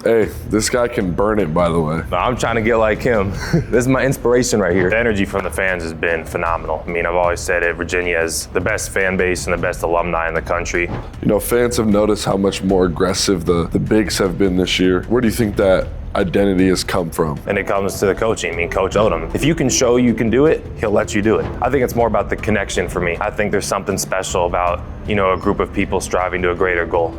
Hey, this guy can burn it, by the way. I'm trying to get like him. This is my inspiration right here. The energy from the fans has been phenomenal. I mean, I've always said it, Virginia has the best fan base and the best alumni in the country. You know, fans have noticed how much more aggressive the bigs have been this year. Where do you think that identity has come from? And it comes to the coaching. I mean, Coach Odom, if you can show you can do it, he'll let you do it. I think it's more about the connection for me. I think there's something special about, you know, a group of people striving to a greater goal.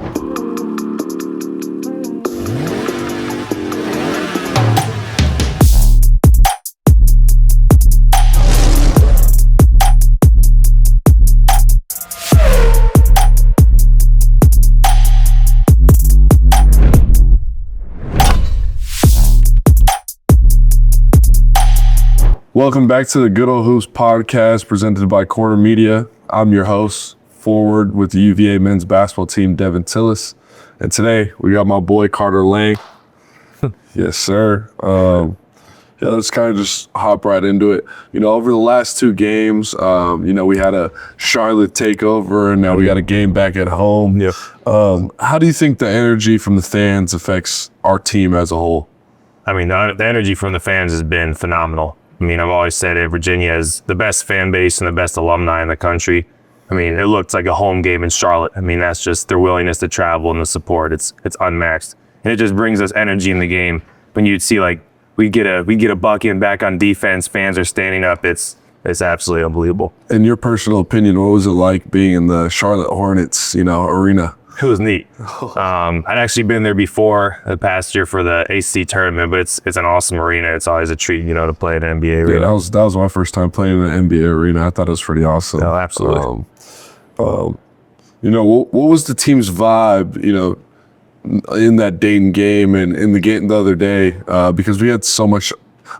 Welcome back to the Good Old Hoops podcast presented by Quarter Media. I'm your host, forward with the UVA men's basketball team, Devin Tillis. And today we got my boy Carter Lang. Yes, sir. Let's kind of just hop right into it. You know, over the last two games, you know, we had a Charlotte takeover and now we got a game back at home. Yeah. How do you think the energy from the fans affects our team as a whole? I mean, the energy from the fans has been phenomenal. I mean, I've always said it, Virginia has the best fan base and the best alumni in the country. I mean, it looked like a home game in Charlotte. I mean, that's just their willingness to travel and the support. It's unmatched. And it just brings us energy in the game. When you'd see like we get a bucket and back on defense, fans are standing up. It's absolutely unbelievable. In your personal opinion, what was it like being in the Charlotte Hornets, arena? It was neat. I'd actually been there before the past year for the AC tournament, but it's an awesome arena. It's always a treat, to play in an NBA arena. Yeah, that was my first time playing in an NBA arena. I thought it was pretty awesome. Oh, absolutely. What was the team's vibe, in that Dayton game and in the game the other day? Because we had so much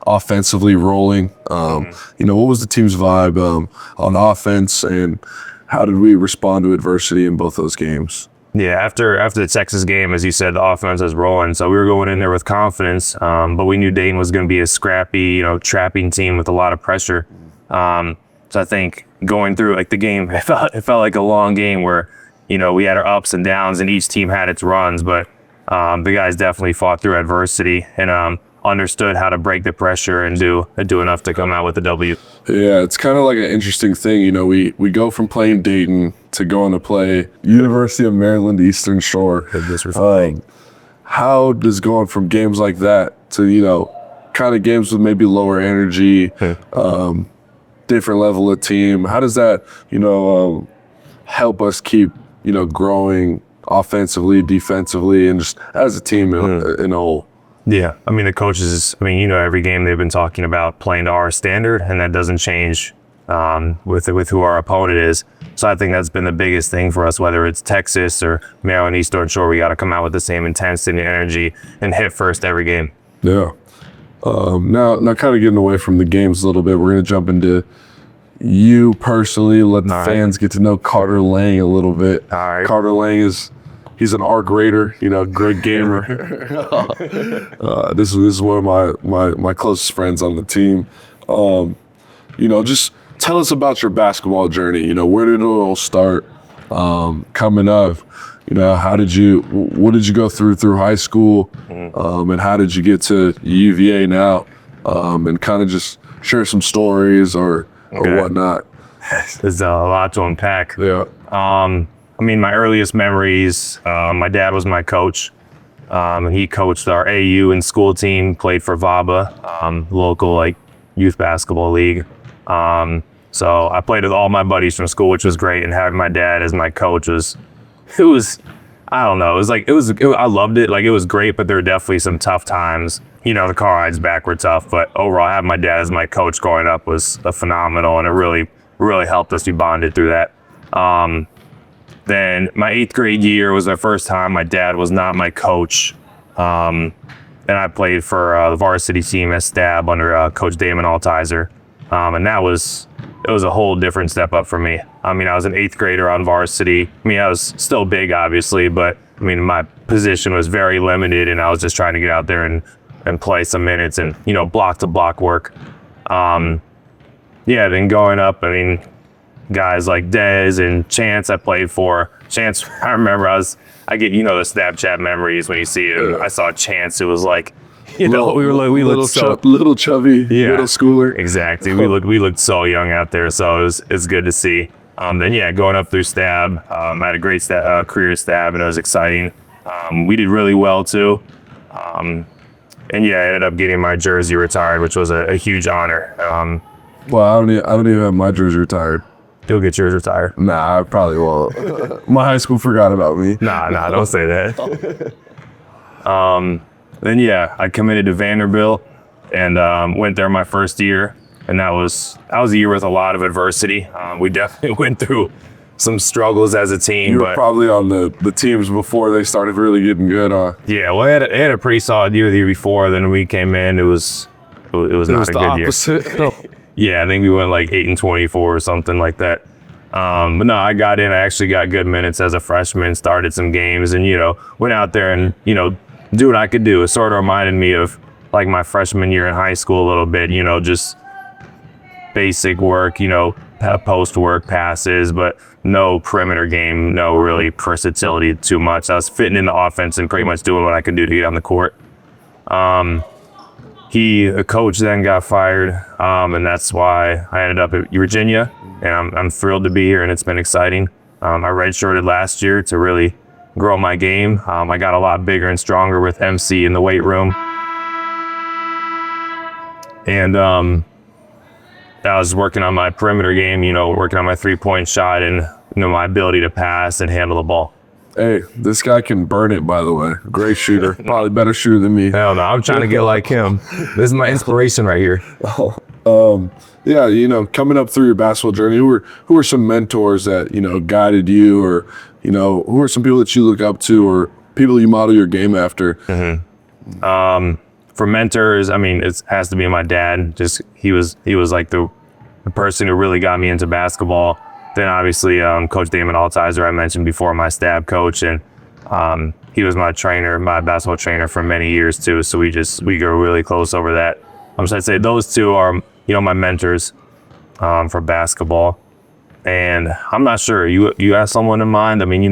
offensively rolling. What was the team's vibe on offense, and how did we respond to adversity in both those games? Yeah, after the Texas game, as you said, the offense was rolling. So we were going in there with confidence, but we knew Dayton was going to be a scrappy, trapping team with a lot of pressure. So I think going through the game, it felt like a long game where, we had our ups and downs and each team had its runs, but the guys definitely fought through adversity and understood how to break the pressure and do enough to come out with a W. Yeah, it's kind of like an interesting thing. We go from playing Dayton to going to play University of Maryland Eastern Shore. How does going from games like that to, kind of games with maybe lower energy, different level of team, how does that, help us keep, growing offensively, defensively, and just as a team in a whole? Yeah, I mean, the coaches, every game they've been talking about playing to our standard, and that doesn't change with who our opponent is. So I think that's been the biggest thing for us, whether it's Texas or Maryland Eastern Shore. We got to come out with the same intensity and energy and hit first every game. Yeah. Now kind of getting away from the games a little bit, we're going to jump into you personally, let the fans get to know Carter Lang a little bit. All right. Carter Lang he's an art grader, great gamer. This is one of my closest friends on the team. Just tell us about your basketball journey. Where did it all start? Coming up, what did you go through high school? And how did you get to UVA now? And kind of just share some stories or whatnot. There's a lot to unpack. Yeah. My earliest memories, my dad was my coach. And he coached our AU and school team, played for VABA, local youth basketball league. So I played with all my buddies from school, which was great. And having my dad as my coach I loved it. It was great, but there were definitely some tough times. The car rides back were tough, but overall having my dad as my coach growing up was phenomenal, and it really, really helped us. We bonded through that. Then my 8th grade year was my first time my dad was not my coach. And I played for the varsity team at Stab under Coach Damon Altizer. And it was a whole different step up for me. I was an 8th grader on varsity. I was still big, obviously, but my position was very limited, and I was just trying to get out there and play some minutes and, block to block work. Then going up, guys like Dez and Chance I played for, Chance, I remember I get, the Snapchat memories when you see it. And I saw Chance. It was like, we looked so little chubby middle schooler. Exactly. We looked so young out there. So it's good to see. Then going up through Stab, I had a great career at Stab, and it was exciting. We did really well too. I ended up getting my jersey retired, which was a huge honor. Well, I don't even have my jersey retired. You'll get yours retired. Nah, I probably won't. My high school forgot about me. Nah, don't say that. I committed to Vanderbilt and went there my first year, and that was a year with a lot of adversity. We definitely went through some struggles as a team. You were probably on the teams before they started really getting good. Yeah, well, they had a pretty solid year the year before. Then we came in, it was not a good year. Yeah, I think we went like 8-24 or something like that. But no, I got in. I actually got good minutes as a freshman, started some games, and, went out there and, do what I could do. It sort of reminded me of like my freshman year in high school a little bit, just basic work, post work passes, but no perimeter game, no really versatility too much. I was fitting in the offense and pretty much doing what I could do to get on the court. A coach then got fired, and that's why I ended up at Virginia, and I'm thrilled to be here, and it's been exciting. I redshirted last year to really grow my game. I got a lot bigger and stronger with MC in the weight room, and I was working on my perimeter game, working on my three-point shot and my ability to pass and handle the ball. Hey, this guy can burn it, by the way. Great shooter. Probably better shooter than me. Hell no, I'm trying to get like him. This is my inspiration right here. Coming up through your basketball journey, who were some mentors that, guided you, or, who are some people that you look up to, or people you model your game after? Mm-hmm. For mentors, it has to be my dad. Just he was like the person who really got me into basketball. Then obviously Coach Damon Altizer, I mentioned before, my stab coach, and he was my basketball trainer for many years too. So we go really close over that. So I'd say those two are my mentors for basketball. And I'm not sure, you have someone in mind? You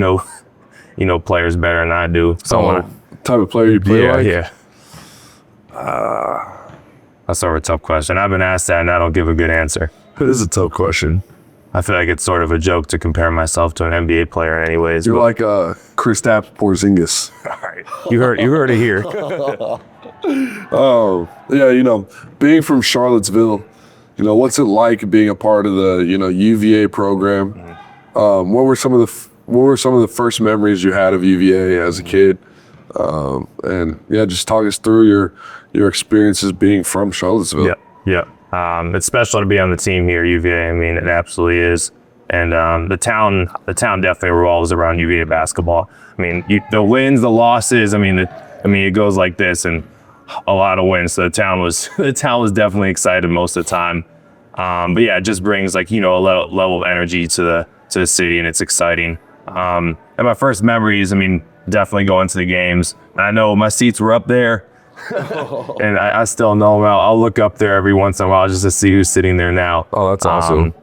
know players better than I do. Type of player you play like? Yeah. That's sort of a tough question. I've been asked that and I don't give a good answer. It is a tough question. I feel like it's sort of a joke to compare myself to an NBA player anyways. You're like Kristaps Porzingis. All right. You heard it here. Oh, yeah, being from Charlottesville, what's it like being a part of the, UVA program? Mm-hmm. What were some of the first memories you had of UVA as a kid? Just talk us through your experiences being from Charlottesville. Yeah. It's special to be on the team here, UVA. It absolutely is. And the town definitely revolves around UVA basketball. The wins, the losses. It goes like this, and a lot of wins. So the town was definitely excited most of the time. It just brings a level of energy to the city, and it's exciting. And my first memories, definitely going to the games. And I know my seats were up there. And I still know them. I'll look up there every once in a while just to see who's sitting there now. Oh, that's awesome.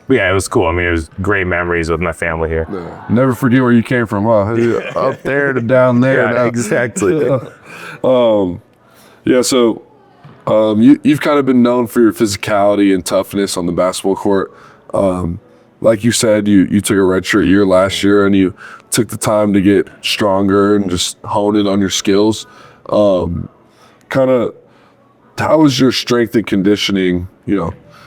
It was cool. It was great memories with my family here. Yeah. Never forget where you came from. Up there to down there. Yeah, exactly. So you've kind of been known for your physicality and toughness on the basketball court. Like you said, you took a redshirt year last year, and you took the time to get stronger and just hone in on your skills. How was your strength and conditioning,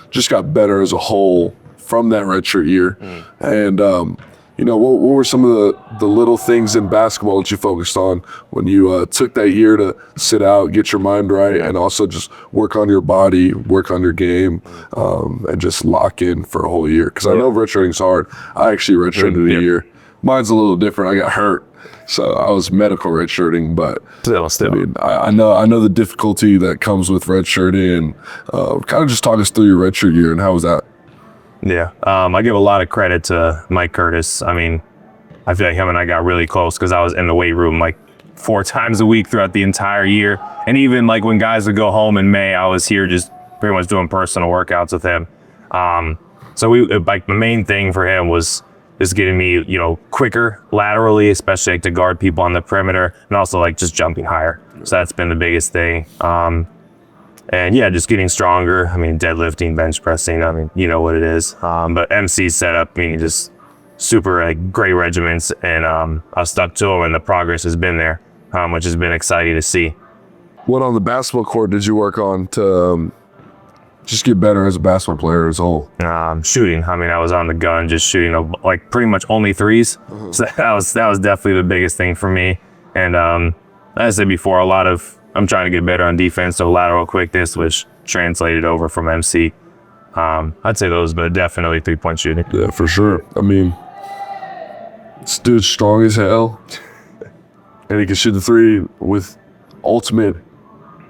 just got better as a whole from that redshirt year? And, what were some of the little things in basketball that you focused on when you took that year to sit out, get your mind right, and also just work on your body, work on your game, and just lock in for a whole year? Because I know redshirting's hard. I actually redshirted a year. Mine's a little different. I got hurt. So I was medical redshirting, but still. I know the difficulty that comes with redshirting, and kind of just talk us through your redshirt year and how was that? Yeah, I give a lot of credit to Mike Curtis. I feel like him and I got really close because I was in the weight room like 4 times a week throughout the entire year, and even like when guys would go home in May, I was here just pretty much doing personal workouts with him. So the main thing for him was is getting me, quicker laterally, especially like to guard people on the perimeter, and also like just jumping higher. So that's been the biggest thing. And yeah, just getting stronger. I mean, deadlifting, bench pressing, I mean, you know what it is. But MC setup, just super like great regiments, and I've stuck to them, and the progress has been there, which has been exciting to see. What on the basketball court did you work on to just get better as a basketball player as a whole? Shooting. I mean, I was on the gun, just shooting like pretty much only threes. So that was definitely the biggest thing for me. And as I said before, I'm trying to get better on defense, so lateral quickness, which translated over from MC. I'd say those, but definitely 3-point shooting. Yeah, for sure. I mean, this dude's strong as hell, and he can shoot the three with ultimate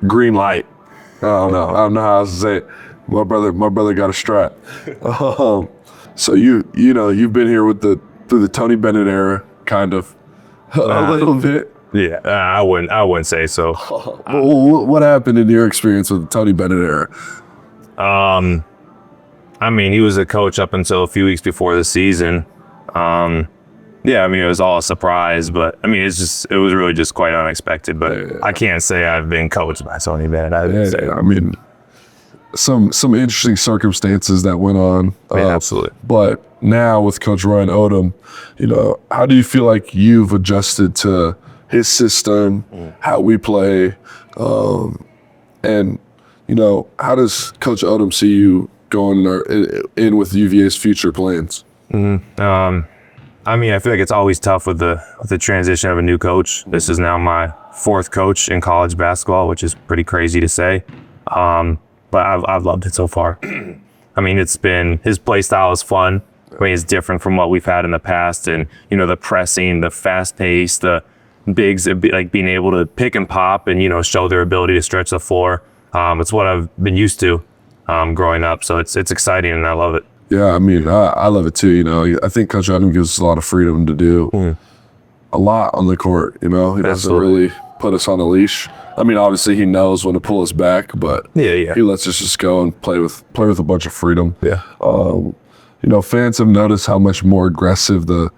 green light. I don't know how else to say it. My brother got a strap. So you've been here through the Tony Bennett era, kind of a little bit. Yeah, I wouldn't say so. What happened in your experience with the Tony Bennett era? I mean, he was a coach up until a few weeks before the season. Yeah, I mean, it was all a surprise, but I mean, it was really just quite unexpected. But yeah. I can't say I've been coached by Tony Bennett. I mean, some interesting circumstances that went on. Yeah, absolutely. But now with Coach Odom, how do you feel like you've adjusted to his system, how we play, and how does Coach Odom see you going in with UVA's future plans? I mean, I feel like it's always tough with the transition of a new coach. This is now my fourth coach in college basketball, which is pretty crazy to say. But I've loved it so far. I mean, his play style is fun. I mean, it's different from what we've had in the past, and the pressing, the fast pace, the bigs, like being able to pick and pop and show their ability to stretch the floor. It's what I've been used to growing up, so it's exciting and I love it. Yeah, I mean, I love it too. I think Coach Odom gives us a lot of freedom to do a lot on the court. He doesn't really put us on a leash. I mean, obviously he knows when to pull us back, but yeah, he lets us just go and play with a bunch of freedom. Yeah. Fans have noticed how much more aggressive the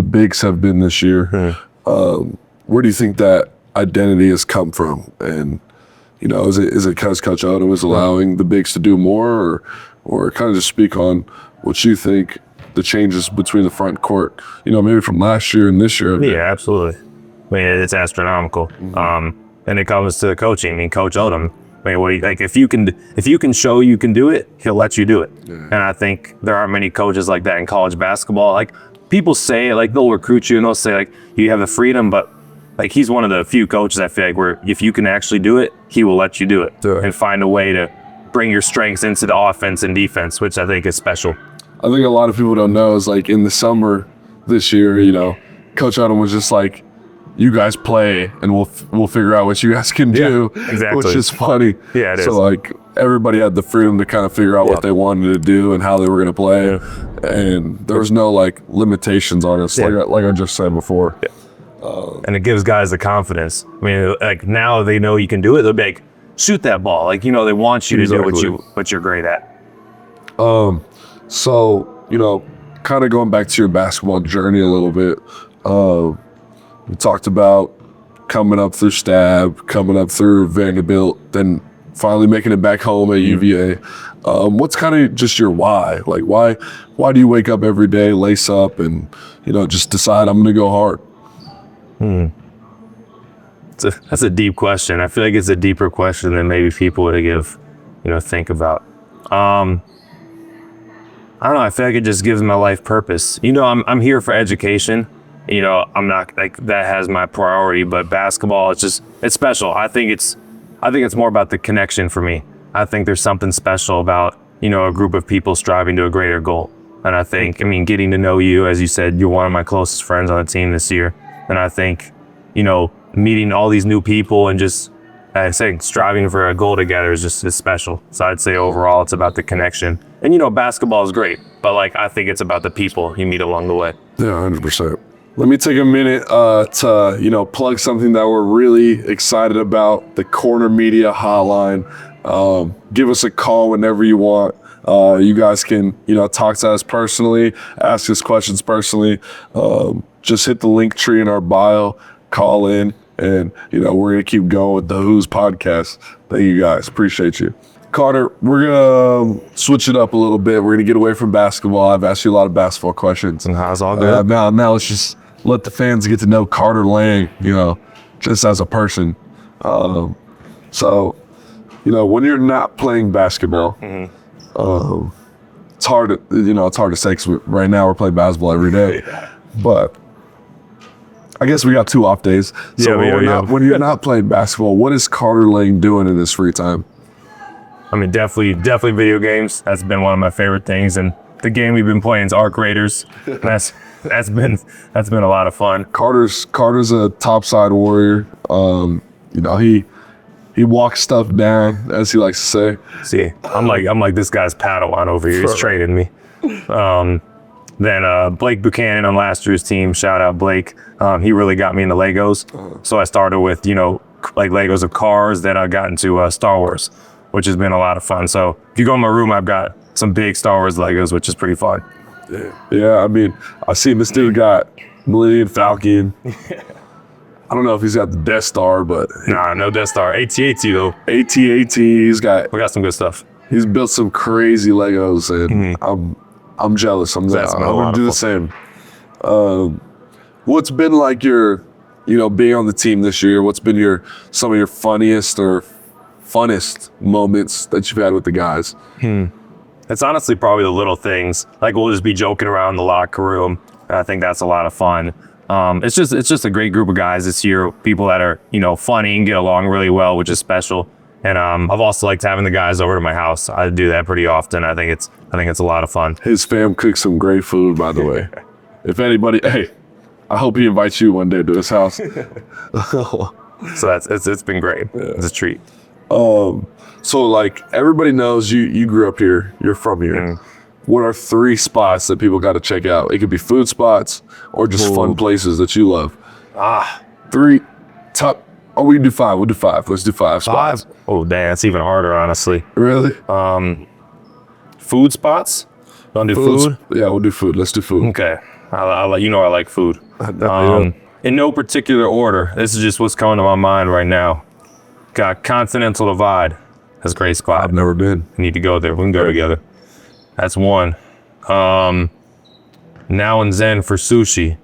bigs have been this year. Where do you think that identity has come from? And is it because Coach Odom is allowing the bigs to do more, or kind of just speak on what you think the changes between the front court, maybe from last year and this year? Yeah, absolutely. I mean, it's astronomical. And it comes to coaching. I mean, Coach Odom, I mean, if you can show you can do it, he'll let you do it. Yeah. And I think there aren't many coaches like that in college basketball. Like, people say it, like they'll recruit you and they'll say like you have the freedom, but like he's one of the few coaches I feel like where if you can actually do it, he will let you do it and find a way to bring your strengths into the offense and defense, which I think is special. I think a lot of people don't know is like in the summer this year, Coach Odom was just like, you guys play and we'll figure out what you guys can do. Yeah, exactly. Which is funny. Yeah, it is. So like everybody had the freedom to kind of figure out what they wanted to do and how they were going to play. Yeah. And there was no like limitations on us, like I just said before. Yeah. And it gives guys the confidence. I mean, like now they know you can do it. They'll be like, shoot that ball. Like, they want you to do what you're great at. So, kind of going back to your basketball journey a little bit, we talked about coming up through Stab, coming up through Vanderbilt, then finally making it back home at UVA. What's kind of just your why? Like, why do you wake up every day, lace up, and, just decide I'm going to go hard? That's a deep question. I feel like it's a deeper question than maybe people would think about. I don't know. I feel like it just gives my life purpose. I'm here for education. I'm not like that has my priority, but basketball, it's special. I think it's more about the connection for me. I think there's something special about, a group of people striving to a greater goal. And I think, getting to know you, as you said, you're one of my closest friends on the team this year. And I think, meeting all these new people and just, striving for a goal together is special. So I'd say overall, it's about the connection. And, basketball is great, but I think it's about the people you meet along the way. Yeah, 100%. Let me take a minute to, plug something that we're really excited about, the Corner Media Hotline. Give us a call whenever you want. You guys can, talk to us personally, ask us questions personally. Just hit the link tree in our bio, call in, and, we're going to keep going with the Who's podcast. Thank you guys. Appreciate you. Carter, we're going to switch it up a little bit. We're going to get away from basketball. I've asked you a lot of basketball questions. And how's all good? Now let's just let the fans get to know Carter Lang, just as a person. So, when you're not playing basketball, it's hard to say, 'cause right now we're playing basketball every day. But I guess we got 2 off days. So when you're not playing basketball, what is Carter Lang doing in his free time? I mean, definitely video games. That's been one of my favorite things. And the game we've been playing is Arc Raiders. That's been a lot of fun. Carter's a topside warrior. He walks stuff down, as he likes to say. See, I'm like this guy's Padawan over here. He's training me. Then Blake Buchanan on last year's team. Shout out Blake. He really got me into Legos. So I started with like Legos of cars. Then I got into Star Wars, which has been a lot of fun. So if you go in my room, I've got some big Star Wars Legos, which is pretty fun. Yeah, I mean, I see this dude got Millennium Falcon. I don't know if he's got the Death Star, but Nah, no Death Star. AT-AT though. AT-AT. We got some good stuff. He's built some crazy Legos, and I'm jealous. I'm gonna do the same. What's been like your, being on the team this year? What's been some of your funniest or funnest moments that you've had with the guys? It's honestly probably the little things. Like we'll just be joking around in the locker room. I think that's a lot of fun. It's just a great group of guys this year. People that are funny and get along really well, which is special. And I've also liked having the guys over to my house. I do that pretty often. I think it's a lot of fun. His fam cooks some great food, by the way. If anybody, hey, I hope he invites you one day to his house. So it's been great. Yeah. It's a treat. So like everybody knows you grew up here. You're from here. What are 3 spots that people got to check out? It could be food spots or just fun places that you love. 3 top. Oh, we can do 5. We'll do 5. Let's do 5 spots. Oh, damn, it's even harder, honestly. Really? Food spots? Want to do food? Yeah, we'll do food. Let's do food. Okay. I like food. In no particular order. This is just what's coming to my mind right now. Got Continental Divide. That's a great spot. I've never been. We need to go there. We can go together. That's one. Now and Zen for sushi.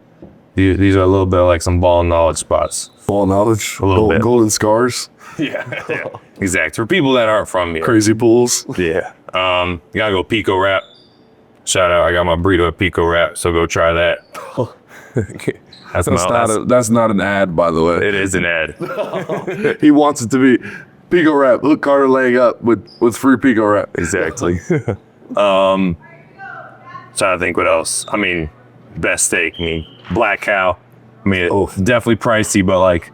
These are a little bit like some ball knowledge spots. Ball knowledge? A little bit. Golden scars? Yeah. Exactly. For people that aren't from here. Crazy pools? Yeah. You gotta go Pico Wrap. Shout out. I got my burrito at Pico Wrap, so go try that. That's not an ad, by the way. It is an ad. He wants it to be Pico Wrap. Hook Carter Lang up with free Pico Wrap. Exactly. Trying to think what else. I mean, best steak. I mean, Black Cow. I mean, definitely pricey, but like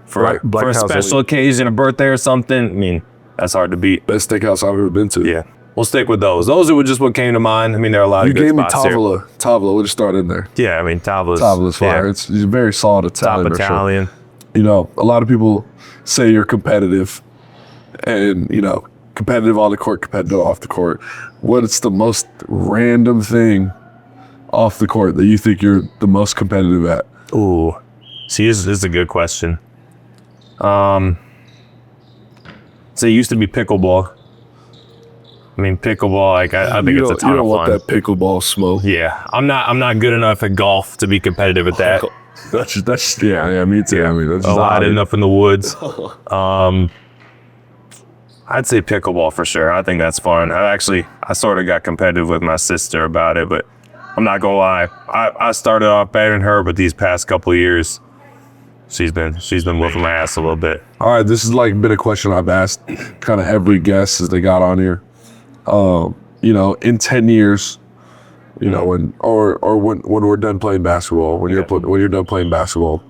for a special occasion, a birthday or something, I mean, that's hard to beat. Best steakhouse I've ever been to. Yeah. We'll stick with those. Those are just what came to mind. I mean, there are a lot of good spots here. You gave me Tavola. We'll just start in there. Yeah, I mean, Tavola's fire. Yeah. It's very solid Italian. Top Italian. Sure. A lot of people say you're competitive and, competitive on the court, competitive off the court. What's the most random thing off the court that you think you're the most competitive at? Ooh. See, this is a good question. So it used to be pickleball. I mean, pickleball, like I think it's a ton of fun. You don't want that pickleball smoke. Yeah, I'm not good enough at golf to be competitive at that. That's yeah, me too. Yeah. I mean, that's a lot enough in the woods. I'd say pickleball for sure. I think that's fun. I sort of got competitive with my sister about it, but I'm not gonna lie. I started off better than her, but these past couple of years, she's been whooping my ass a little bit. All right, this is been a question I've asked kind of every guest as they got on here. In 10 years, when we're done playing basketball, when you're done playing basketball,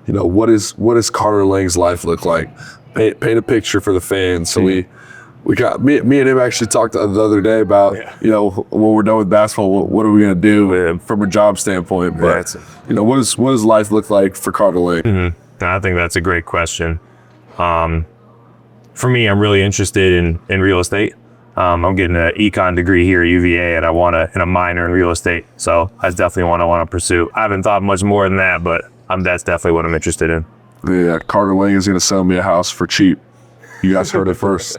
what does Carter Lang's life look like? Paint a picture for the fans. So we got me and him actually talked the other day about when we're done with basketball, what are we gonna do from a job standpoint? But what does life look like for Carter Lang? Mm-hmm. I think that's a great question. For me, I'm really interested in real estate. I'm getting an econ degree here at UVA, and I want a minor in real estate. So that's definitely one I want to pursue. I haven't thought much more than that, but that's definitely what I'm interested in. Yeah, Carter Lang is going to sell me a house for cheap. You guys heard it first.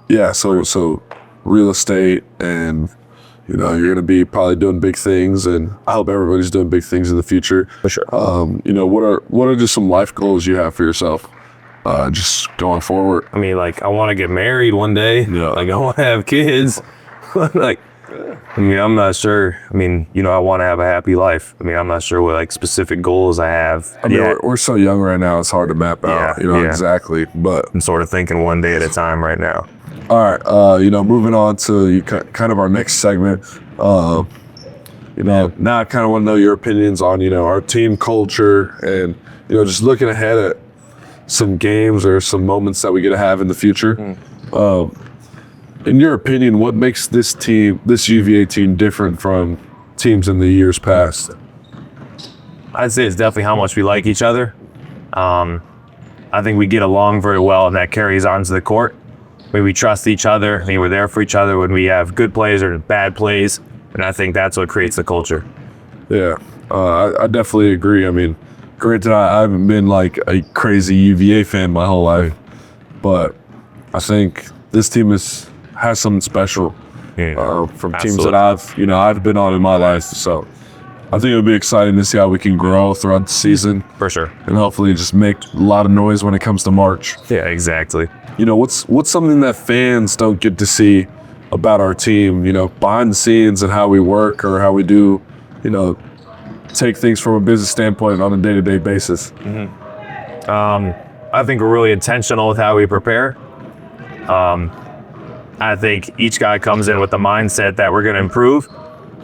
Yeah, so real estate, and you're going to be probably doing big things, and I hope everybody's doing big things in the future. For sure. What are just some life goals you have for yourself? Just going forward. I mean, like, I want to get married one day. Yeah. Like, I want to have kids. Like, I mean, I'm not sure. I mean, I want to have a happy life. I mean, I'm not sure what like specific goals I have. I mean, we're so young right now, it's hard to map out, exactly. But I'm sort of thinking one day at a time right now. all right, moving on to kind of our next segment. Now I kind of want to know your opinions on, our team culture, and, just looking ahead at some games or some moments that we get to have in the future. In your opinion, what makes this UVA team different from teams in the years past? I'd say it's definitely how much we like each other. I think we get along very well, and that carries on to the court. I mean, we trust each other. I mean, we're there for each other when we have good plays or bad plays, and I think that's what creates the culture. Yeah, I definitely agree. I mean, granted, I haven't been like a crazy UVA fan my whole life, but I think this team has something special from teams that I've been on in my life. So I think it'll be exciting to see how we can grow throughout the season. For sure. And hopefully just make a lot of noise when it comes to March. Yeah, exactly. What's something that fans don't get to see about our team, behind the scenes, and how we work, or how we do, take things from a business standpoint on a day-to-day basis? I think we're really intentional with how we prepare. I think each guy comes in with the mindset that we're going to improve.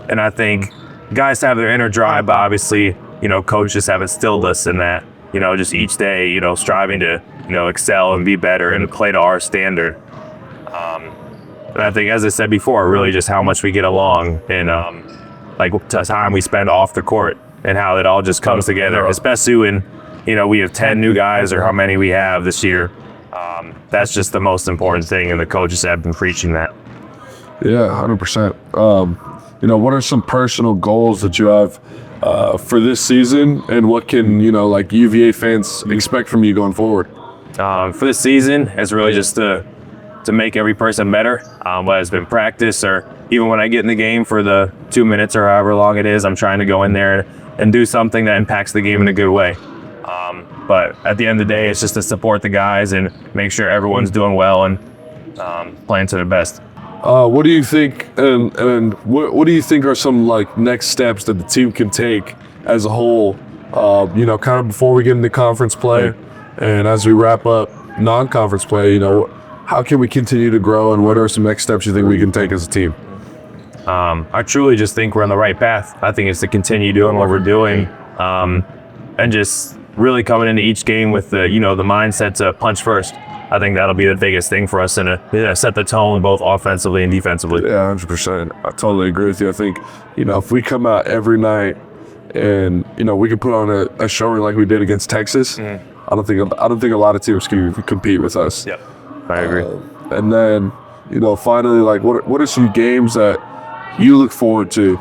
And I think guys have their inner drive, but obviously, coaches have instilled us in that, just each day, striving to, excel and be better and play to our standard. And I think, as I said before, really just how much we get along, and like the time we spend off the court, and how it all just comes together, especially when, we have 10 new guys, or how many we have this year. That's just the most important thing, and the coaches have been preaching that. Yeah, 100%. What are some personal goals that you have for this season, and what can, like UVA fans expect from you going forward? For this season, it's really just to make every person better, whether it's been practice or even when I get in the game for the 2 minutes or however long it is, I'm trying to go in there and do something that impacts the game in a good way. But at the end of the day, it's just to support the guys and make sure everyone's doing well and playing to their best. What do you think, and what do you think are some like next steps that the team can take as a whole, kind of before we get into conference play, and as we wrap up non-conference play, how can we continue to grow, and what are some next steps you think we can take as a team? I truly just think we're on the right path. I think it's to continue doing what we're doing, and just really coming into each game with the mindset to punch first. I think that'll be the biggest thing for us, and set the tone both offensively and defensively. Yeah, 100%. I totally agree with you. I think, if we come out every night and, we can put on a showing like we did against Texas, I don't think a lot of teams can compete with us. Yep, I agree. And then, finally, like what are some games that you look forward to?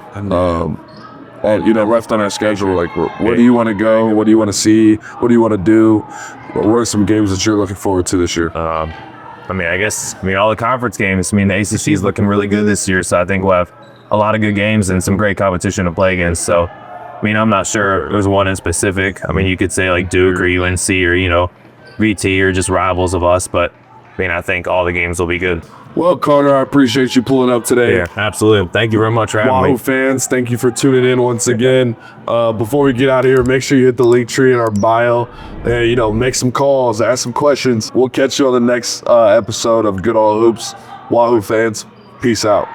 Left on our schedule, like where do you want to go? What do you want to see? What do you want to do? What are some games that you're looking forward to this year? I mean, all the conference games. I mean, the ACC is looking really good this year, so I think we'll have a lot of good games and some great competition to play against. So, I mean, I'm not sure there's one in specific. I mean, you could say like Duke or UNC or, VT or just rivals of us, but I mean, I think all the games will be good. Well, Carter, I appreciate you pulling up today. Yeah, absolutely. Thank you very much for having me. Wahoo fans, thank you for tuning in once again. Before we get out of here, make sure you hit the link tree in our bio and, make some calls, ask some questions. We'll catch you on the next episode of Good Old Hoops. Wahoo fans, peace out.